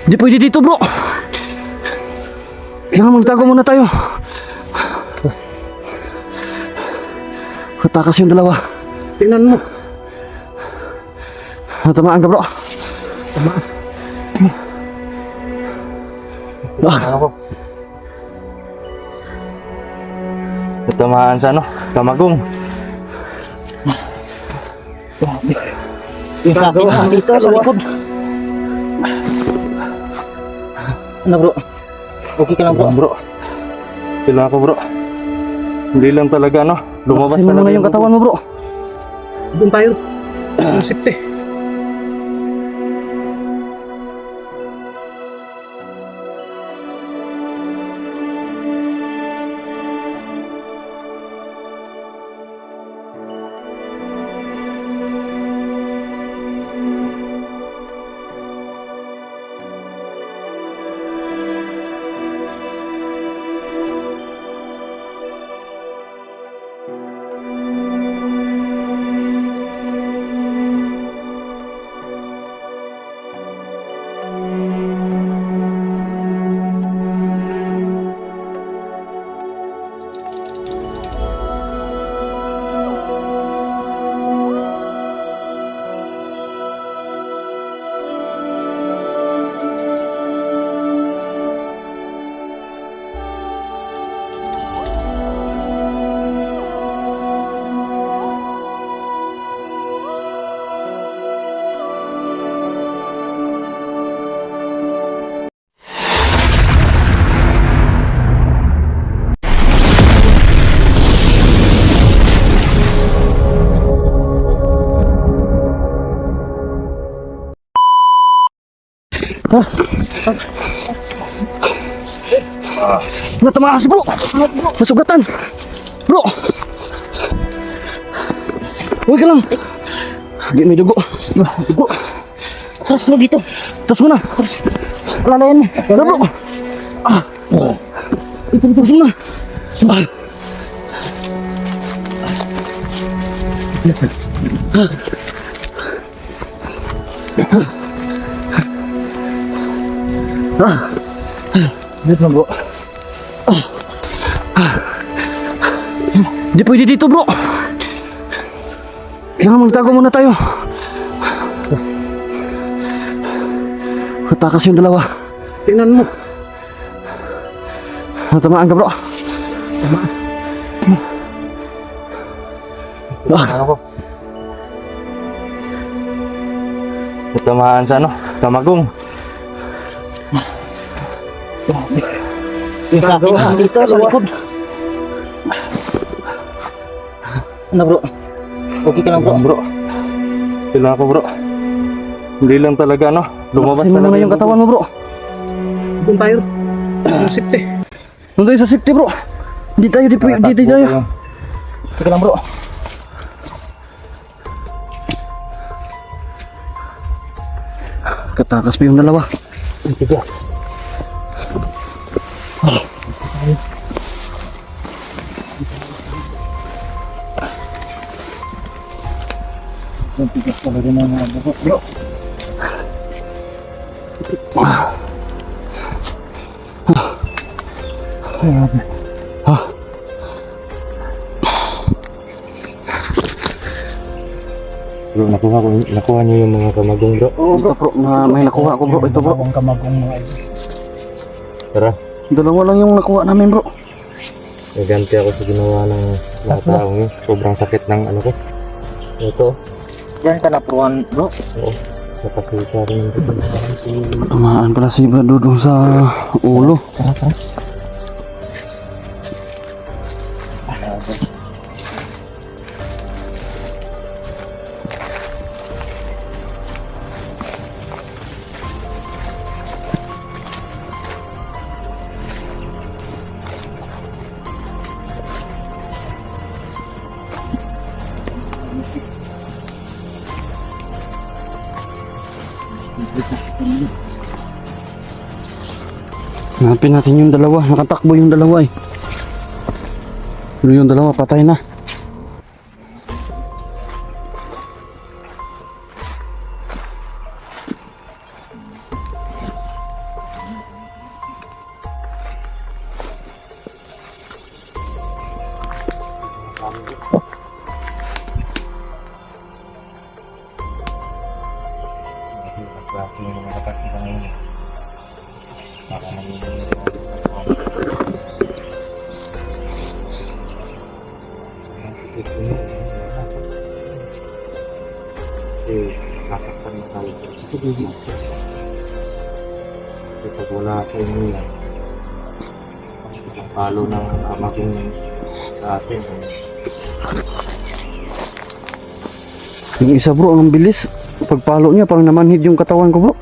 Hindi pwede dito, bro. Kailangan magtago muna tayo. Katakas yung dalawa. Tingnan mo. Natamaan ka, bro. Tamaan. Ako. Natamaan sa ano? Kamagong. Yung sakit na dito sa likod. Ano, bro? Okay ka lang, bro? Bro. Kailangan ko, bro. Hindi lang talaga, ano? Lumabas Lakasin mo talaga na yung katawan mo, bro. Doon tayo. Yung safety. Natamaan si bro. Masugatan. Bro. Huwag ka lang. Hindi may dugo. Dugo. Tras mo dito. Tas mo na. Tras. Alalayan mo. Tara, bro. Ipuntas mo na. Zip mo, bro. Hindi pwede dito, bro. Kailangan magtago muna tayo. Katakas yung dalawa. Tingnan mo. Natamaan ka, bro. Tamaan. Ako. Natamaan sa ano? Kamagong. Yung sakit na dito sa likod. Ano, bro? Okay ka lang, bro? Bro. Kailangan ko, bro. Hindi lang talaga, ano? Lumabas Lakasin mo talaga na yung katawan mo, bro. Doon tayo. Yung safety. Doon tayo sa safety, bro. Hindi tayo, di tayo. Okay ka lang, bro. Katakas pa yung dalawa. Ang tigas. Ang tigas talaga ng mga bukot, bro. Bro, nakuha niyo yung mga kamagong, bro. Oo, bro. May nakuha ko, bro. Ito, bro. Ang kamagong mga ito. Tara. Dalawa lang yung nakuha namin, bro. Naganti ako sa ginawa ng mga taong yun. Sobrang sakit ng ano ko. Ito. Yan ka napuan, bro. Oo. Nakasuka rin yung Tamaan pala si Dudong sa ulo. Tara, tara. Hanapin natin yung dalawa. Nakatakbo yung dalawa eh. Pero yung dalawa patay na. klase yung mga kapatid ngayon. Para namin yung sasaktan na tayo. Ito ba yun? Kasi pag wala sa inyo yan, ang palo ng amaging sa atin. Yung isa bro, ang bilis. Pagpalo niya, parang namanhid yung katawan ko bro.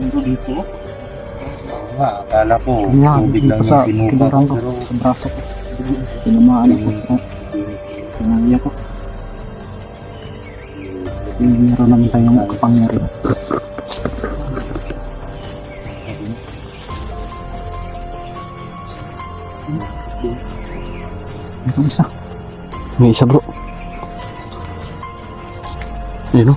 Ito dito. Oo nga, akala ko Yan, tubig lang dito sa yung kinarang ko, pero sa braso ko. Tinamaan ako. Pinaya ko. Meron naman tayong kapangyarihan. Ito isa. May isa bro. Ayun o.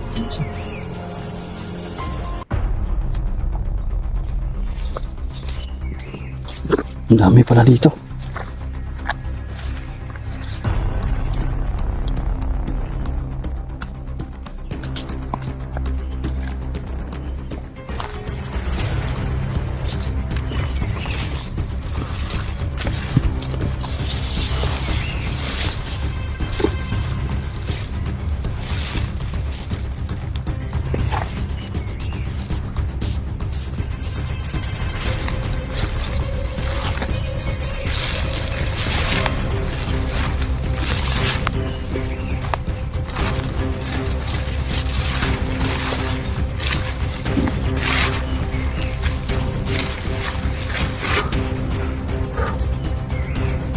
Ang dami pala dito.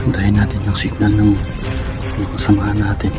Puntahin natin yung signal ng kasamahan natin.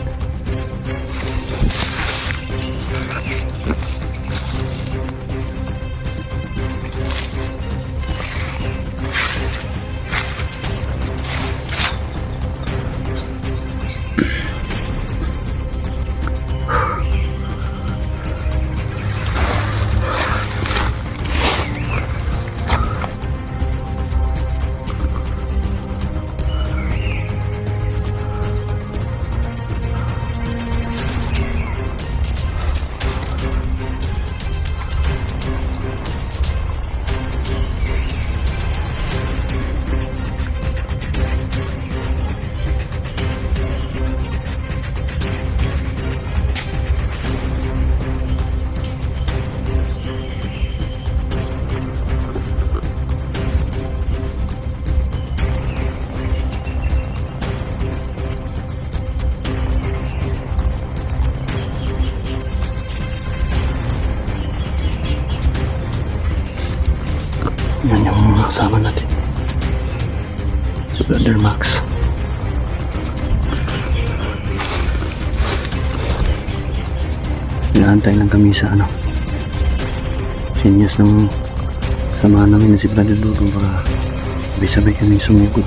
Yan yung mga kasama natin. Si Brother Max. Inaantay lang kami sa sinyas ng samahan namin na si Brother Dudong para sabay-sabay kami sumugod.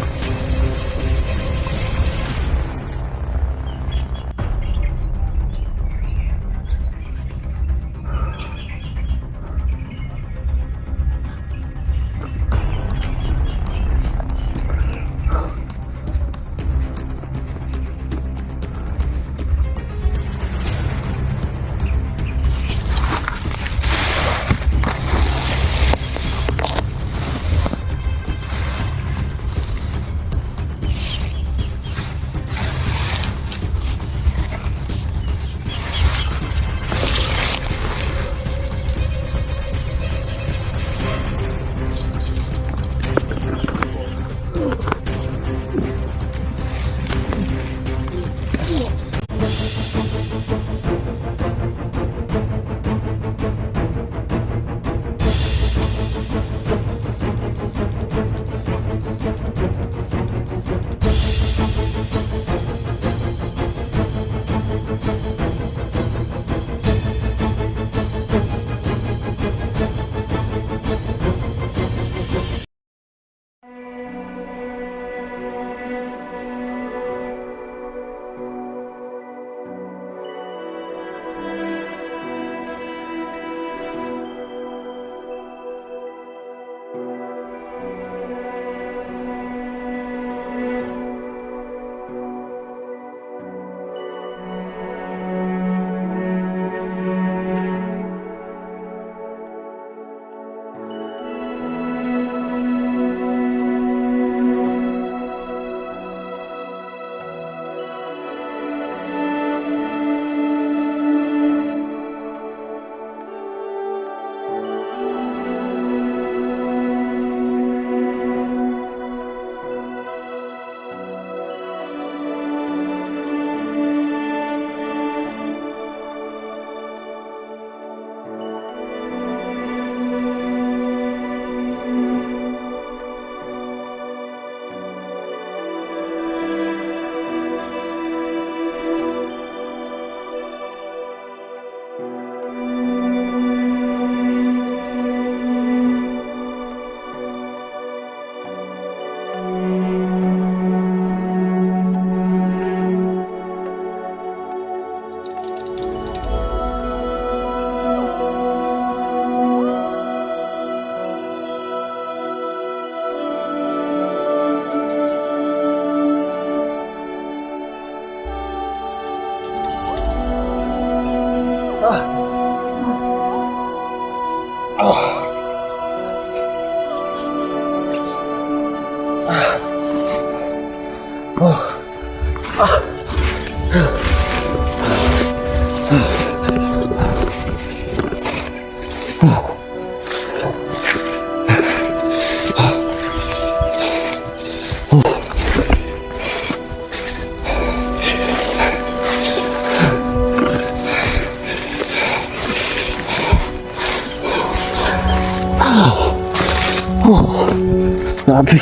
Grabe.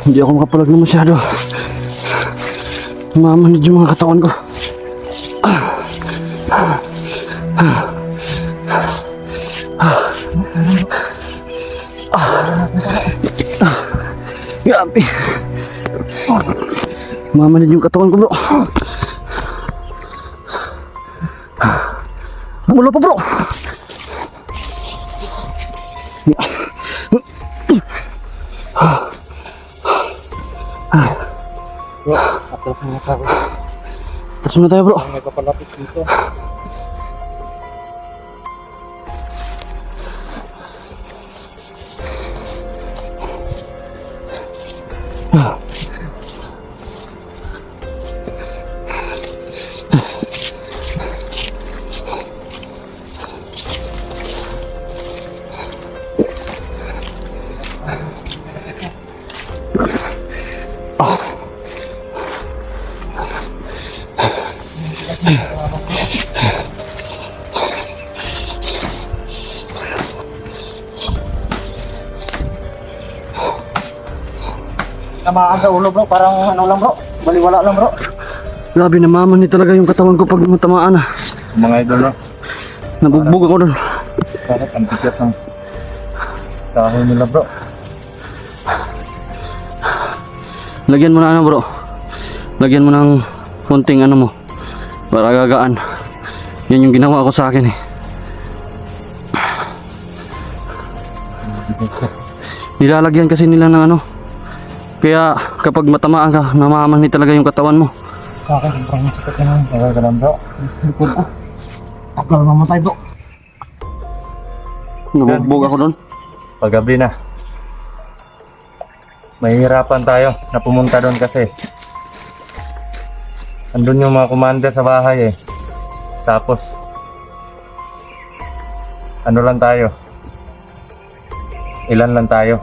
Hindi ako makapalag na masyado. Mamanid yung mga katawan ko. Grabe. Mamanid yung katawan ko, bro. Bumulo pa, bro. Bro, atras mo na ako. Tas muna tayo, bro. May papalapit dito. Tamaan sa ulo bro, parang ano lang bro, baliwala lang bro. Grabe, namamanid talaga yung katawan ko pag matamaan na. Mga idol, no? Nabugbog ako doon. Bakit ang bigat ng kahoy nila, bro? Lagyan mo na ano, bro. Lagyan mo ng konting ano mo. Para gagaan. Yan yung ginawa ko sa akin eh. Nilalagyan kasi nila ng ano. Kaya kapag matamaan ka, namamanid talaga yung katawan mo. Kakak, sobrang sakit na nun. Wala ka lang, bro. Likod ah. Tagal mamatay bro. Nabugbog ako doon. Paggabi na. Mahihirapan tayo na pumunta doon kasi andun yung mga commander sa bahay eh. Tapos ano lang tayo, ilan lang tayo.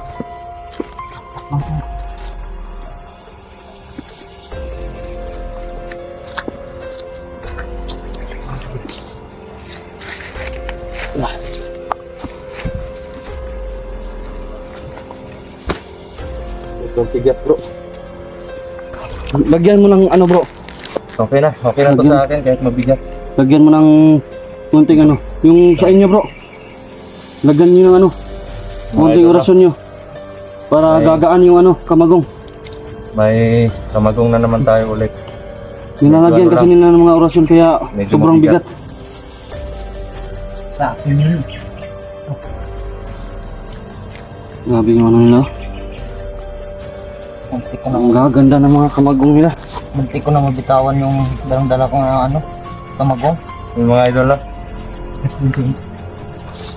Itong tigas, bro. Lagyan mo ng ano, bro. Okay na to sa akin kahit mabigat. Lagyan mo ng konting ano. Yung sa inyo, bro. Lagyan nyo ng ano. Konting idol, orasyon nyo. Para Ay. gagaan yung ano, kamagong. May kamagong na naman tayo ulit. Nilalagyan Medyo ano kasi nila ng mga orasyon kaya Medyo sobrang mabigat. bigat. Sa akin yun. Grabe yung ano nila. Muntik ko na, Ang gaganda ng mga kamagong nila. muntik ko na mabitawan yung dalang-dala kong ano, tamagong. Yung mga idol, no?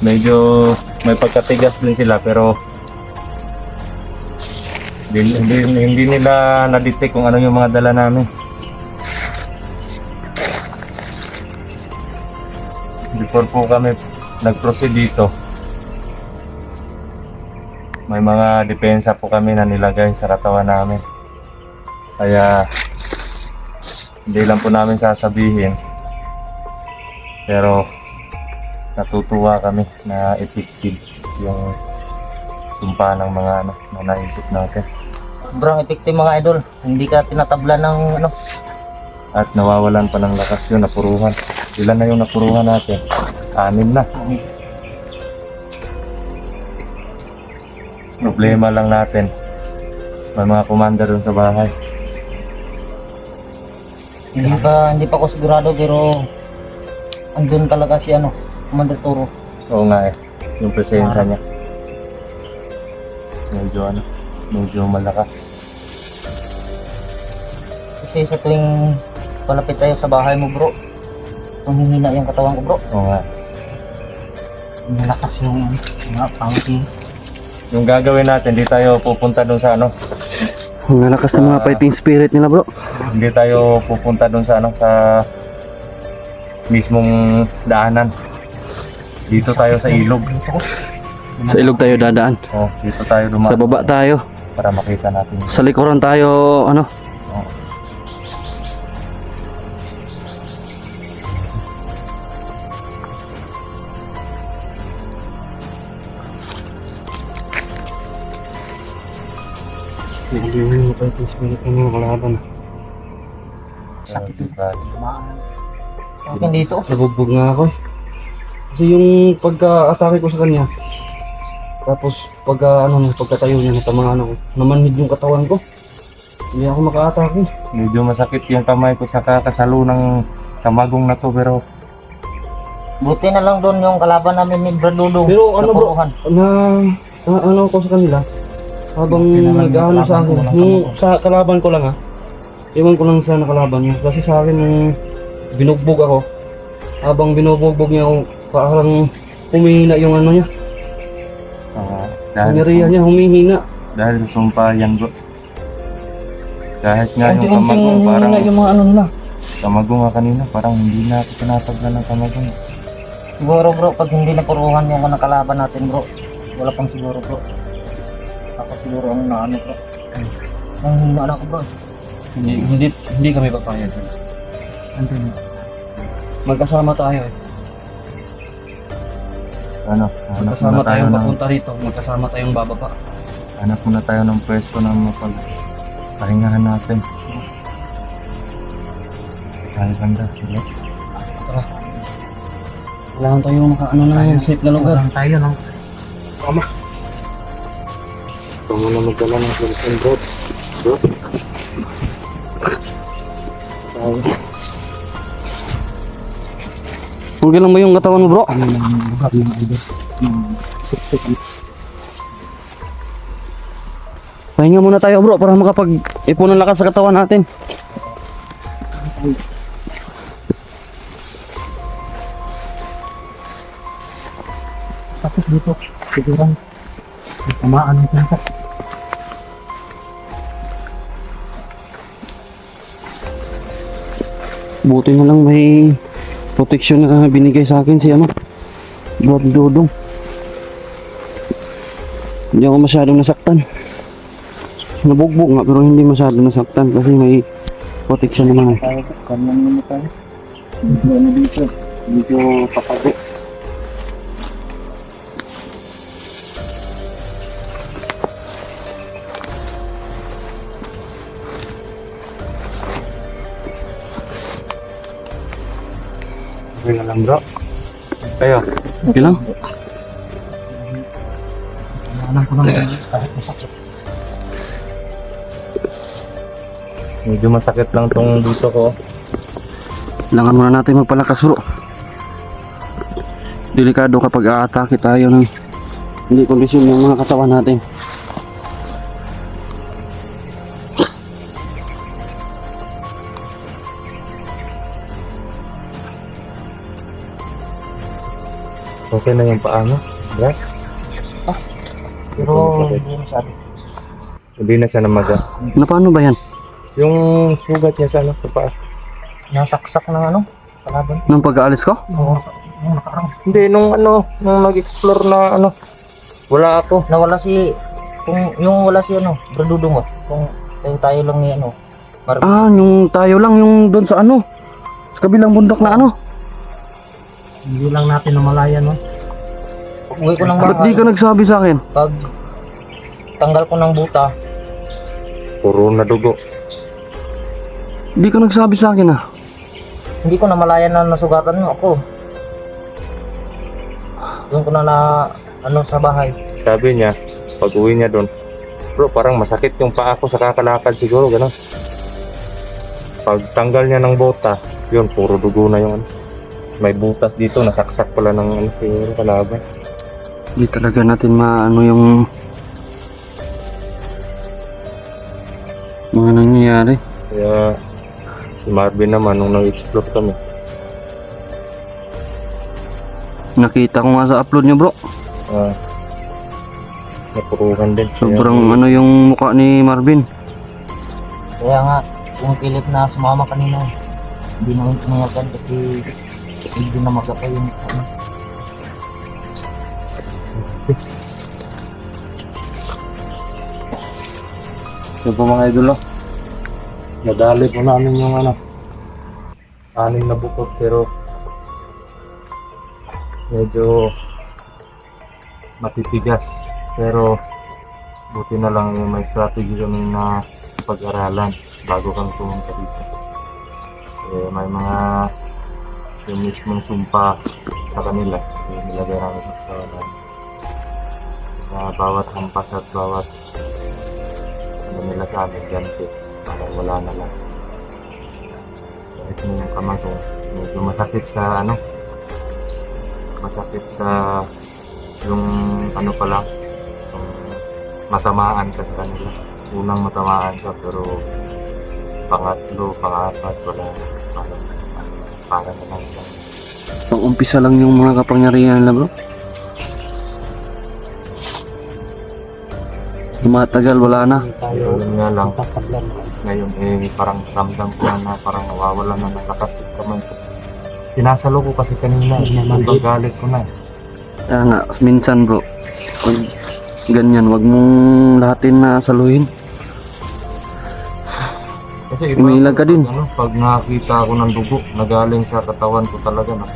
Medyo may pagkatigas din sila pero hindi nila na-detect kung ano yung mga dala namin. Before po kami nag-proceed dito, may mga depensa po kami na nilagay sa katawan namin. Kaya hindi lang po namin sasabihin. Pero natutuwa kami na effective yung sumpa ng mga ano na naisip natin. Sobrang epektive mga idol. Hindi ka tinatabla ng ano. At nawawalan pa ng lakas yun, napuruhan. Ilan na yung napuruhan natin? 6 na. Problema lang natin, may mga commander dun sa bahay. Hindi pa ako sigurado pero andun talaga si ano, Commander Toro. Oo nga eh, yung presensya niya. Medyo malakas. Kasi sa tuwing palapit tayo sa bahay mo bro. Humihina yung katawan ko bro. Oo nga. Malakas yung mga pangti. Yung gagawin natin, di tayo pupunta dun sa ano. Ang lakas ng mga fighting spirit nila bro. Hindi tayo pupunta dun sa ano, sa mismong daanan. Dito tayo sa ilog. Sa ilog tayo dadaan. Oh, dito tayo dumaan. Sa baba tayo. Para makita natin. Sa likuran tayo ano. Oh. Hindi yung fighting spirit ng mga kalaban. Sakit Diba? Okay dito. Nabugbog nga ako eh. Kasi yung pagka-atake ko sa kanya, tapos pagkatayo niya, natamaan ako. Namanhid yung katawan ko. Hindi ako maka-atake. Medyo masakit yung kamay ko sa kakasalo ng kamagong na to, pero Buti na lang doon yung kalaban namin ni Bradulong. Pero ano bro, Napuruhan. ano ko sa kanila, habang Buti naman yung nag-ano sa kalaban ko, akin, walang yung kamukha. sa kalaban ko lang iwan ko lang sa nakalaban niya. Kasi sa akin, nung binugbog ako, habang binubugbog niya ako, parang humihina yung ano niya. Pangyarihan niya, humihina. dahil sumpa yan bro. Kahit nga yung Unti-unting kamagong parang humihina yung mga ano nila. kamagong nga kanina, parang hindi na ako tinataglan ng kamagong. Siguro bro, pag hindi napuruhan yung mga kalaban natin bro, wala pang siguro bro. Ako siguro ang naano bro. Nanghina na ako bro. Hindi kami papayag. Magkasama tayo eh. Ano, hanap Magkasama muna tayo tayong ng papunta rito. Magkasama tayong bababa. hanap muna tayo ng pwesto na mapagpahingahan natin. Tayo banda, sila. Kailangan tayong makaano na yung safe na lugar. Lang tayo no. Sama. Ito muna magdala ng solution bro. Bro. Okay lang ba yung katawan mo bro? Pahinga muna tayo bro para makapag-ipon ng lakas sa katawan natin. Tapos dito, siguro tamaan ng tinta. Buti na lang may protection na binigay sa akin si Brad Dodong. Hindi ako masyadong nasaktan. Nabugbog nga pero hindi masyadong nasaktan kasi may protection naman. Tayo ko, kanyan muna tayo. Dito na dito. Dito papago. Okay na lang bro. Tayo. Okay lang? Alam ko lang kahit masakit. Medyo masakit lang tong dito ko. Kailangan muna natin magpalakas bro. Delikado kapag aatake tayo ng hindi kondisyon yung mga katawan natin. Okay na yung paa mo, bro? Pero hindi masyado. Hindi na siya namaga. Na paano ba yan? Yung sugat niya sa ano, sa paa. Nasaksak ng ano, kalaban. Nung pag-aalis ko? Oo, yung nakarang. Hindi, nung nag-explore na ano, wala ako. Nawala si, yung wala si ano, Bradulong mo. Kung tayo lang ni ano. Yung tayo lang yung doon sa sa kabilang bundok na Hindi lang natin namalayan no. Pag uwi ko ng Ba't di ka nagsabi sa akin? pag tanggal ko ng buta, Puro na dugo. Di ka nagsabi sa akin hindi ko namalayan na nasugatan mo ako. Doon ko na ano sa bahay. Sabi niya, pag uwi niya doon, bro, parang masakit yung paa ko sa kakalakad siguro, gano'n. Pag tanggal niya ng bota, yun, puro dugo na yung ano. May butas dito, nasaksak pala ng ano, siguro kalaban. Hindi talaga natin yung mga nangyayari. Kaya, Si Marvin naman, nung nag-explore kami, Nakita ko nga sa upload nyo bro. napuruhan din. Sobrang ano yung mukha ni Marvin. Kaya nga, yung Philip na sumama kanina, hindi na umayagan kasi hindi na magkapa yung ano. Yung po mga idol, nadali po namin yung ano, 6 na bukod pero medyo matitigas. Pero buti na lang yung may strategy kami na pag-aralan bago kami pumunta dito. May mga yung mismong sumpa sa kanila, yung nilagay namin sa kawalan. Na bawat hampas at bawat ano nila sa amin, ganti, parang wala na lang. Kahit yung kamay ko, medyo masakit sa ano, masakit sa yung ano pala, yung matamaan ka sa kanila. Unang matamaan ka pero pangatlo, pangapat, wala, parang naman lang. Pang umpisa lang yung mga kapangyarihan nila bro. Tumatagal, wala na. Tayo, Yun nga lang, tataglan. ngayon parang ramdam ko na parang nawawala na ng lakas yung kamay ko. Sinasalo ko kasi kanina, galit ko na. Kaya nga, minsan bro, pag ganyan, wag mong lahatin na saluhin. Kasi Umilag ka din. Ano, pag nakita ako ng dugo na galing sa katawan ko talaga na.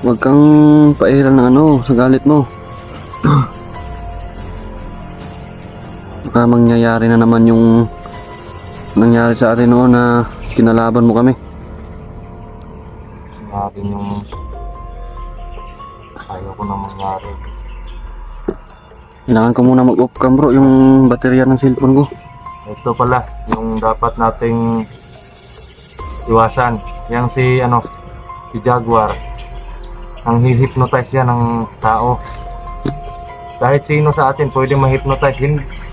Wag kang pairal ng ano, sa galit mo. Baka mangyayari na naman yung nangyari sa atin noon na kinalaban mo kami. Natin yung ayaw ko na mangyari. Kailangan ko muna mag-off cam bro, yung baterya ng cellphone ko. Ito pala, yung dapat nating iwasan. Yang si Jaguar. Ang hi-hypnotize yan ng tao. Kahit sino sa atin pwede ma-hypnotize.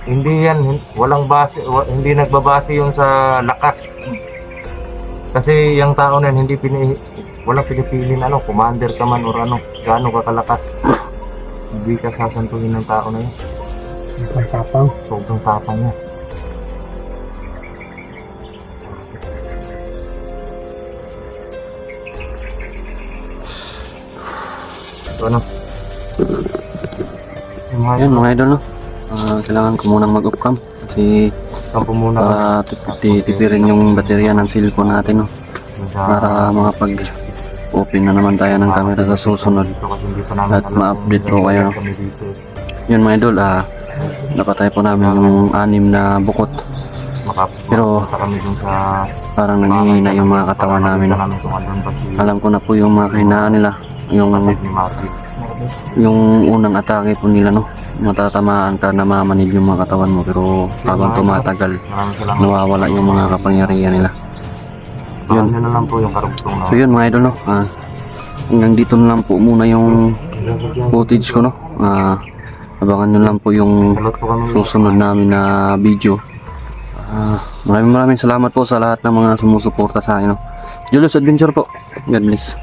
Hindi yan, walang base, hindi nagbabase yun sa lakas. Kasi yung tao na yan, walang pinipili na commander ka man or gaano ka kalakas. Hindi ka sasantuhin ng tao na yun. Ang tapang. Sobrang tapang niya. So Yan mga idol no. Kailangan ko munang mag-off cam kasi Tampo muna para titipirin yung baterya ng cellphone natin no. Para makapag open na naman tayo ng camera sa susunod. At ma-update po kayo, no? Yun mga idol, napatay po namin yung 6 na bukot. Pero kami dun sa parang nanghihina yung mga katawan namin no. Alam ko na po yung mga kahinaan nila, yung ni Marvin. yung unang atake po nila no, matatamaan ka, namamanid yung mga katawan mo, pero habang tumatagal Maraming salamat. nawawala yung mga kapangyarihan nila. Yun na lang po yung karugtong na. So yun mga idol no, hanggang dito na lang po muna yung footage ko no. Abangan nyo lang po yung Kulot po kami. susunod namin na video. Maraming salamat po sa lahat ng mga sumusuporta sa akin no. Julius Adventure po, God bless.